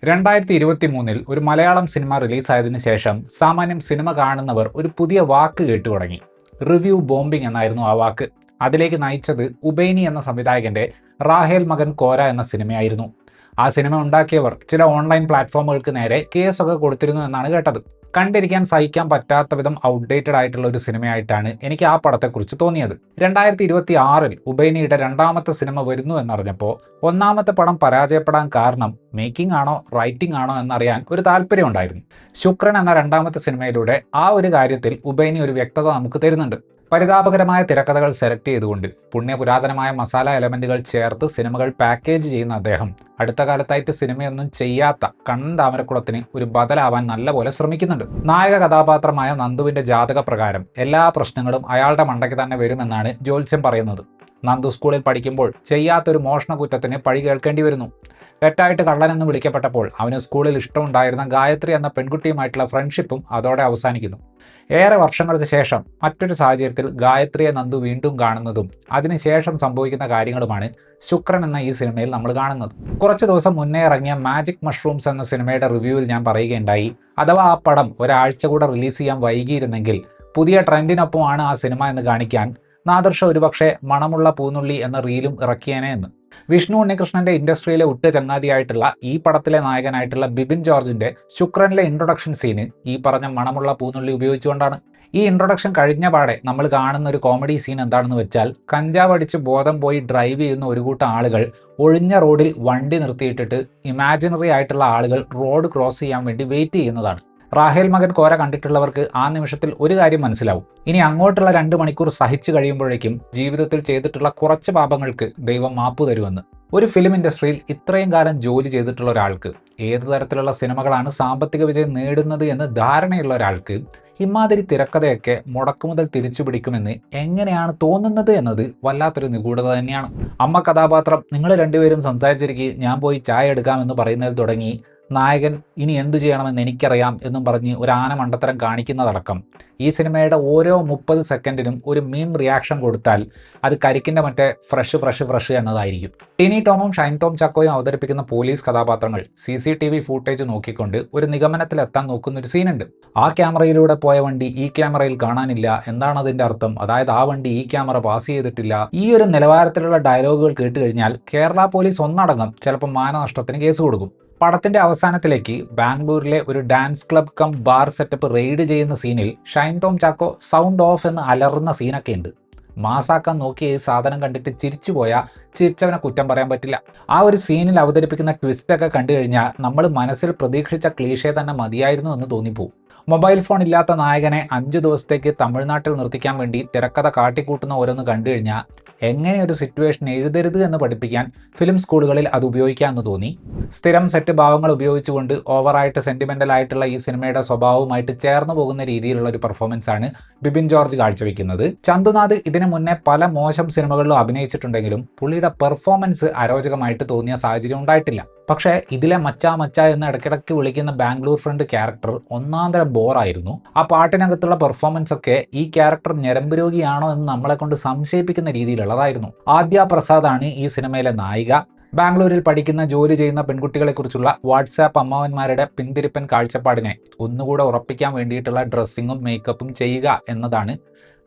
2023 ഒരു മലയാളം സിനിമ റിലീസായതിനു ശേഷം സാമാന്യം സിനിമ കാണുന്നവർ ഒരു പുതിയ വാക്ക് കേട്ടു തുടങ്ങി. റിവ്യൂ ബോംബിംഗ് എന്നായിരുന്നു ആ വാക്ക്. അതിലേക്ക് നയിച്ചത് ഉബൈനി എന്ന സംവിധായകന്റെ റാഹേൽ മകൻ കോര എന്ന സിനിമയായിരുന്നു. ആ സിനിമ ഉണ്ടാക്കിയവർ ചില ഓൺലൈൻ പ്ലാറ്റ്ഫോമുകൾക്ക് നേരെ കേസൊക്കെ കൊടുത്തിരുന്നു എന്നാണ് കേട്ടത്. കണ്ടിരിക്കാൻ സഹിക്കാൻ പറ്റാത്ത വിധം ഔട്ട്ഡേറ്റഡ് ആയിട്ടുള്ള ഒരു സിനിമയായിട്ടാണ് എനിക്ക് ആ പടത്തെക്കുറിച്ച് തോന്നിയത്. 2026 ഉബൈനിയുടെ രണ്ടാമത്തെ സിനിമ വരുന്നു എന്നറിഞ്ഞപ്പോൾ ഒന്നാമത്തെ പടം പരാജയപ്പെടാൻ കാരണം മേക്കിംഗ് ആണോ റൈറ്റിംഗ് ആണോ എന്നറിയാൻ ഒരു താല്പര്യം ഉണ്ടായിരുന്നു. ശുക്രൻ എന്ന രണ്ടാമത്തെ സിനിമയിലൂടെ ആ ഒരു കാര്യത്തിൽ ഉബൈനി ഒരു വ്യക്തത നമുക്ക് തരുന്നുണ്ട്. പരിതാപകരമായ തിരക്കഥകൾ സെലക്ട് ചെയ്തുകൊണ്ട് പുണ്യപുരാതനമായ മസാല എലമെന്റുകൾ ചേർത്ത് സിനിമകൾ പാക്കേജ് ചെയ്യുന്ന അദ്ദേഹം അടുത്ത കാലത്തായിട്ട് സിനിമയൊന്നും ചെയ്യാത്ത കണ്ണൻ താമരക്കുളത്തിന് ഒരു ബദലാവാൻ നല്ലപോലെ ശ്രമിക്കുന്നുണ്ട്. നായക കഥാപാത്രമായ നന്ദുവിന്റെ ജാതക പ്രകാരം എല്ലാ പ്രശ്നങ്ങളും അയാളുടെ മണ്ടയ്ക്ക് തന്നെ വരുമെന്നാണ് ജ്യോത്സ്യം പറയുന്നത്. നന്ദു സ്കൂളിൽ പഠിക്കുമ്പോൾ ചെയ്യാത്തൊരു മോഷണ കുറ്റത്തിന് പഴി കേൾക്കേണ്ടി വരുന്നു. തെറ്റായിട്ട് കള്ളനെന്ന് വിളിക്കപ്പെട്ടപ്പോൾ അവന് സ്കൂളിൽ ഇഷ്ടമുണ്ടായിരുന്ന ഗായത്രി എന്ന പെൺകുട്ടിയുമായിട്ടുള്ള ഫ്രണ്ട്ഷിപ്പും അതോടെ അവസാനിക്കുന്നു. ഏറെ വർഷങ്ങൾക്ക് ശേഷം മറ്റൊരു സാഹചര്യത്തിൽ ഗായത്രിയെ നന്ദു വീണ്ടും കാണുന്നതും അതിനുശേഷം സംഭവിക്കുന്ന കാര്യങ്ങളുമാണ് ശുക്രൻ എന്ന ഈ സിനിമയിൽ നമ്മൾ കാണുന്നത്. കുറച്ച് ദിവസം മുന്നേ ഇറങ്ങിയ മാജിക് മഷ്റൂംസ് എന്ന സിനിമയുടെ റിവ്യൂവിൽ ഞാൻ പറയുകയുണ്ടായി, അഥവാ ആ പടം ഒരാഴ്ച കൂടെ റിലീസ് ചെയ്യാൻ വൈകിയിരുന്നെങ്കിൽ പുതിയ ട്രെൻഡിനൊപ്പമാണ് ആ സിനിമ എന്ന് കാണിക്കാൻ നാദർഷ ഒരുപക്ഷെ മണമുള്ള പൂനുള്ളി എന്ന റീലും ഇറക്കിയേനെ എന്ന്. വിഷ്ണു ഉണ്ണികൃഷ്ണന്റെ ഇൻഡസ്ട്രിയിലെ ഉറ്റ ചങ്ങാതിയായിട്ടുള്ള ഈ പടത്തിലെ നായകനായിട്ടുള്ള ബിബിൻ ജോർജിന്റെ ശുക്രനിലെ ഇൻട്രൊഡക്ഷൻ സീന് ഈ പറഞ്ഞ മണമുള്ള പൂനുള്ളി ഉപയോഗിച്ചുകൊണ്ടാണ്. ഈ ഇൻട്രൊഡക്ഷൻ കഴിഞ്ഞ പാടെ നമ്മൾ കാണുന്ന ഒരു കോമഡി സീൻ എന്താണെന്ന് വെച്ചാൽ, കഞ്ചാവ് അടിച്ച് ബോധം പോയി ഡ്രൈവ് ചെയ്യുന്ന ഒരു കൂട്ടം ആളുകൾ ഒഴിഞ്ഞ റോഡിൽ വണ്ടി നിർത്തിയിട്ടിട്ട് ഇമാജിനറി ആയിട്ടുള്ള ആളുകൾ റോഡ് ക്രോസ് ചെയ്യാൻ വേണ്ടി വെയിറ്റ് ചെയ്യുന്നതാണ്. റാഹേൽ മകൻ കോര കണ്ടിട്ടുള്ളവർക്ക് ആ നിമിഷത്തിൽ ഒരു കാര്യം മനസ്സിലാവും. ഇനി അങ്ങോട്ടുള്ള 2 മണിക്കൂർ സഹിച്ചു കഴിയുമ്പോഴേക്കും ജീവിതത്തിൽ ചെയ്തിട്ടുള്ള കുറച്ച് പാപങ്ങൾക്ക് ദൈവം മാപ്പ് തരുമെന്ന്. ഒരു ഫിലിം ഇൻഡസ്ട്രിയിൽ ഇത്രയും കാലം ജോലി ചെയ്തിട്ടുള്ള ഒരാൾക്ക്, ഏത് തരത്തിലുള്ള സിനിമകളാണ് സാമ്പത്തിക വിജയം നേടുന്നത് എന്ന് ധാരണയുള്ള ഒരാൾക്ക് ഇമാതിരി തിരക്കഥയൊക്കെ മുടക്കുമുതൽ തിരിച്ചു പിടിക്കുമെന്ന് എങ്ങനെയാണ് തോന്നുന്നത് എന്നത് വല്ലാത്തൊരു നിഗൂഢത തന്നെയാണ്. അമ്മ കഥാപാത്രം നിങ്ങൾ രണ്ടുപേരും സംസാരിച്ചിരിക്കുക, ഞാൻ പോയി ചായ എടുക്കാമെന്ന് പറയുന്നതിൽ തുടങ്ങി നായകൻ ഇനി എന്തു ചെയ്യണമെന്ന് എനിക്കറിയാം എന്നും പറഞ്ഞ് ഒരു ആന മണ്ടത്തരം കാണിക്കുന്നതടക്കം ഈ സിനിമയുടെ ഓരോ 30 സെക്കൻഡിനും ഒരു മീം റിയാക്ഷൻ കൊടുത്താൽ അത് കരിക്കിൻ്റെ മറ്റേ ഫ്രഷ് എന്നതായിരിക്കും. ടിനി ടോമും ഷൈൻ ടോം ചാക്കോയും അവതരിപ്പിക്കുന്ന പോലീസ് കഥാപാത്രങ്ങൾ CCTV ഫൂട്ടേജ് നോക്കിക്കൊണ്ട് ഒരു നിഗമനത്തിലെത്താൻ നോക്കുന്ന ഒരു സീനുണ്ട്. ആ ക്യാമറയിലൂടെ പോയ വണ്ടി ഈ ക്യാമറയിൽ കാണാനില്ല, എന്താണ് അതിൻ്റെ അർത്ഥം? അതായത് ആ വണ്ടി ഈ ക്യാമറ പാസ് ചെയ്തിട്ടില്ല. ഈ ഒരു നിലവാരത്തിലുള്ള ഡയലോഗുകൾ കേട്ട് കഴിഞ്ഞാൽ കേരള പോലീസ് ഒന്നടങ്കം ചിലപ്പോൾ മാനനഷ്ടത്തിന് കേസ് കൊടുക്കും. പടത്തിന്റെ അവസാനത്തിലേക്ക് ബാംഗ്ലൂരിലെ ഒരു dance club cum bar setup raid ചെയ്യുന്ന സീനിൽ ഷൈൻ ടോം ചാക്കോ സൗണ്ട് ഓഫ് എന്ന് അലറുന്ന സീനൊക്കെ ഉണ്ട്. മാസാക്കാൻ നോക്കിയ ഈ സാധനം കണ്ടിട്ട് ചിരിച്ചവനെ കുറ്റം പറയാൻ പറ്റില്ല. ആ ഒരു സീനിൽ അവതരിപ്പിക്കുന്ന ട്വിസ്റ്റൊക്കെ കണ്ടു കഴിഞ്ഞാൽ നമ്മൾ മനസ്സിൽ പ്രതീക്ഷിച്ച ക്ലീഷേ തന്നെ മതിയായിരുന്നു എന്ന് തോന്നിപ്പോവും. മൊബൈൽ ഫോൺ ഇല്ലാത്ത നായകനെ 5 ദിവസത്തേക്ക് തമിഴ്നാട്ടിൽ നിർത്തിക്കാൻ വേണ്ടി തിരക്കഥ കാട്ടിക്കൂട്ടുന്ന ഓരോന്ന് കണ്ടു കഴിഞ്ഞാൽ എങ്ങനെ ഒരു സിറ്റുവേഷൻ എഴുതരുത് എന്ന് പഠിപ്പിക്കാൻ ഫിലിം സ്കൂളുകളിൽ അത് ഉപയോഗിക്കാമെന്ന് തോന്നി. സ്ഥിരം സെറ്റ് ഭാവങ്ങൾ ഉപയോഗിച്ചുകൊണ്ട് ഓവറായിട്ട് സെന്റിമെന്റൽ ആയിട്ടുള്ള ഈ സിനിമയുടെ സ്വഭാവവുമായിട്ട് ചേർന്ന് പോകുന്ന രീതിയിലുള്ള ഒരു പെർഫോമൻസ് ആണ് ബിബിൻ ജോർജ് കാഴ്ചവെക്കുന്നത്. ചന്തുനാഥ് ഇതിനു മുന്നേ പല മോശം സിനിമകളിലും അഭിനയിച്ചിട്ടുണ്ടെങ്കിലും പുള്ളിയുടെ പെർഫോമൻസ് അരോചകമായിട്ട് തോന്നിയ സാഹചര്യം ഉണ്ടായിട്ടില്ല. പക്ഷേ ഇതിലെ മച്ച എന്ന് ഇടയ്ക്കിടയ്ക്ക് വിളിക്കുന്ന ബാംഗ്ലൂർ ഫ്രണ്ട് ക്യാരക്ടർ ഒന്നാന്തരം ബോറായിരുന്നു. ആ പാട്ടിനകത്തുള്ള പെർഫോമൻസ് ഒക്കെ ഈ ക്യാരക്ടർ ഞരമ്പ് രോഗിയാണോ എന്ന് നമ്മളെ കൊണ്ട് സംശയിപ്പിക്കുന്ന രീതിയിലുള്ളതായിരുന്നു. ആദ്യ പ്രസാദാണ് ഈ സിനിമയിലെ നായിക. ബാംഗ്ലൂരിൽ പഠിക്കുന്ന ജോലി ചെയ്യുന്ന പെൺകുട്ടികളെക്കുറിച്ചുള്ള വാട്സാപ്പ് അമ്മാവന്മാരുടെ പിന്തിരിപ്പൻ കാഴ്ചപ്പാടിനെ ഒന്നുകൂടെ ഉറപ്പിക്കാൻ വേണ്ടിയിട്ടുള്ള ഡ്രസ്സിങ്ങും മേക്കപ്പും ചെയ്യുക എന്നതാണ്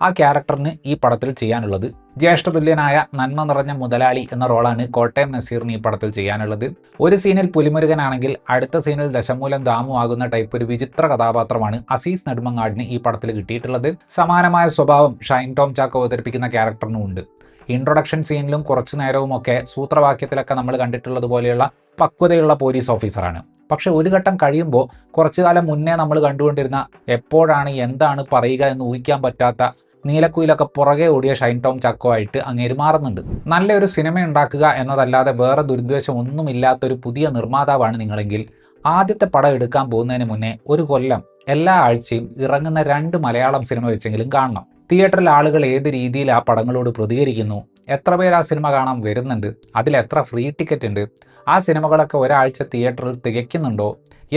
ആ ക്യാരക്ടറിന് ഈ പടത്തിൽ ചെയ്യാനുള്ളത്. ജ്യേഷ്ഠതുല്യനായ നന്മ നിറഞ്ഞ മുതലാളി എന്ന റോളാണ് കോട്ടയം നസീറിന് ഈ പടത്തിൽ ചെയ്യാനുള്ളത്. ഒരു സീനിൽ പുലിമുരുകനാണെങ്കിൽ അടുത്ത സീനിൽ ദശമൂലം ദാമു ആകുന്ന ടൈപ്പ് ഒരു വിചിത്ര കഥാപാത്രമാണ് അസീസ് നെടുമങ്ങാടിന് ഈ പടത്തിൽ കിട്ടിയിട്ടുള്ളത്. സമാനമായ സ്വഭാവം ഷൈൻ ടോം ചാക്കോ അവതരിപ്പിക്കുന്ന ക്യാരക്ടറിനും ഉണ്ട്. ഇൻട്രൊഡക്ഷൻ സീനിലും കുറച്ചു നേരവുമൊക്കെ സൂത്രവാക്യത്തിലൊക്കെ നമ്മൾ കണ്ടിട്ടുള്ളതുപോലെയുള്ള പക്വതയുള്ള പോലീസ് ഓഫീസറാണ്. പക്ഷെ ഒരു ഘട്ടം കഴിയുമ്പോൾ കുറച്ചു കാലം മുന്നേ നമ്മൾ കണ്ടുകൊണ്ടിരുന്ന എപ്പോഴാണ് എന്താണ് പറയുക എന്ന് ഊഹിക്കാൻ പറ്റാത്ത നീലക്കുയിലൊക്കെ പുറകെ ഓടിയ ഷൈൻ ടോം ചാക്കോ ആയിട്ട് അങ്ങേര് മാറുന്നുണ്ട്. നല്ലൊരു സിനിമ ഉണ്ടാക്കുക എന്നതല്ലാതെ വേറെ ദുരുദ്ദേശം ഒന്നുമില്ലാത്തൊരു പുതിയ നിർമ്മാതാവാണ് നിങ്ങളെങ്കിൽ ആദ്യത്തെ പടം എടുക്കാൻ പോകുന്നതിന് മുന്നേ ഒരു കൊല്ലം എല്ലാ ആഴ്ചയും ഇറങ്ങുന്ന 2 മലയാളം സിനിമ വെച്ചെങ്കിലും കാണണം. തിയേറ്ററിൽ ആളുകൾ ഏത് രീതിയിൽ ആ പടങ്ങളോട് പ്രതികരിക്കുന്നു, എത്ര പേർ ആ സിനിമ കാണാൻ വരുന്നുണ്ട്, അതിൽ എത്ര ഫ്രീ ടിക്കറ്റ് ഉണ്ട്, ആ സിനിമകളൊക്കെ ഒരാഴ്ച തിയേറ്ററിൽ തികയ്ക്കുന്നുണ്ടോ,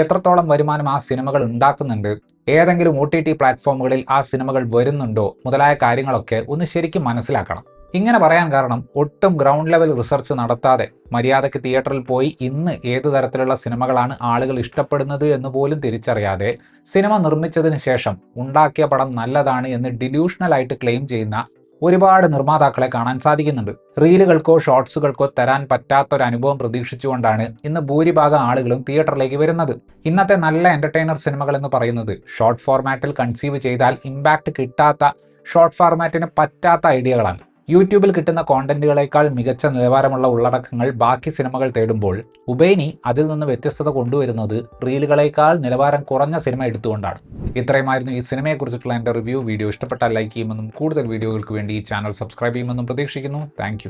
എത്രത്തോളം വരുമാനം ആ സിനിമകൾ ഉണ്ടാക്കുന്നുണ്ട്, ഏതെങ്കിലും OTT പ്ലാറ്റ്ഫോമുകളിൽ ആ സിനിമകൾ വരുന്നുണ്ടോ മുതലായ കാര്യങ്ങളൊക്കെ ഒന്ന് ശരിക്കും മനസ്സിലാക്കണം. ഇങ്ങനെ പറയാൻ കാരണം ഒട്ടും ഗ്രൗണ്ട് ലെവൽ റിസർച്ച് നടത്താതെ മര്യാദയ്ക്ക് തിയേറ്ററിൽ പോയി ഇന്ന് ഏതു തരത്തിലുള്ള സിനിമകളാണ് ആളുകൾ ഇഷ്ടപ്പെടുന്നത് എന്ന് പോലും തിരിച്ചറിയാതെ സിനിമ നിർമ്മിച്ചതിന് ശേഷം ഉണ്ടാക്കിയ പടം നല്ലതാണ് എന്ന് ഡിലൂഷണലായിട്ട് ക്ലെയിം ചെയ്യുന്ന ഒരുപാട് നിർമ്മാതാക്കളെ കാണാൻ സാധിക്കുന്നുണ്ട്. റീലുകൾക്കോ ഷോർട്സുകൾക്കോ തരാൻ പറ്റാത്തൊരു അനുഭവം പ്രതീക്ഷിച്ചുകൊണ്ടാണ് ഇന്ന് ഭൂരിഭാഗം ആളുകളും തിയേറ്ററിലേക്ക് വരുന്നത്. ഇന്നത്തെ നല്ല എന്റർടൈനർ സിനിമകൾ എന്ന് പറയുന്നത് ഷോർട്ട് ഫോർമാറ്റിൽ കൺസീവ് ചെയ്താൽ ഇമ്പാക്റ്റ് കിട്ടാത്ത, ഷോർട്ട് ഫോർമാറ്റിന് പറ്റാത്ത ഐഡിയകളാണ്. യൂട്യൂബിൽ കിട്ടുന്ന കോണ്ടന്റുകളേക്കാൾ മികച്ച നിലവാരമുള്ള ഉള്ളടക്കങ്ങൾ ബാക്കി സിനിമകൾ തേടുമ്പോൾ ഉബൈനി അതിൽ നിന്ന് വ്യത്യസ്തത കൊണ്ടുവരുന്നത് റീലുകളേക്കാൾ നിലവാരം കുറഞ്ഞ സിനിമ എടുത്തുകൊണ്ടാണ്. ഇത്രയുമായിരുന്നു ഈ സിനിമയെക്കുറിച്ചിട്ടുള്ള എൻ്റെ റിവ്യൂ. വീഡിയോ ഇഷ്ടപ്പെട്ടാൽ ലൈക്ക് ചെയ്യുമെന്നും കൂടുതൽ വീഡിയോകൾക്ക് വേണ്ടി ഈ ചാനൽ സബ്സ്ക്രൈബ് ചെയ്യുമെന്നും പ്രതീക്ഷിക്കുന്നു. താങ്ക്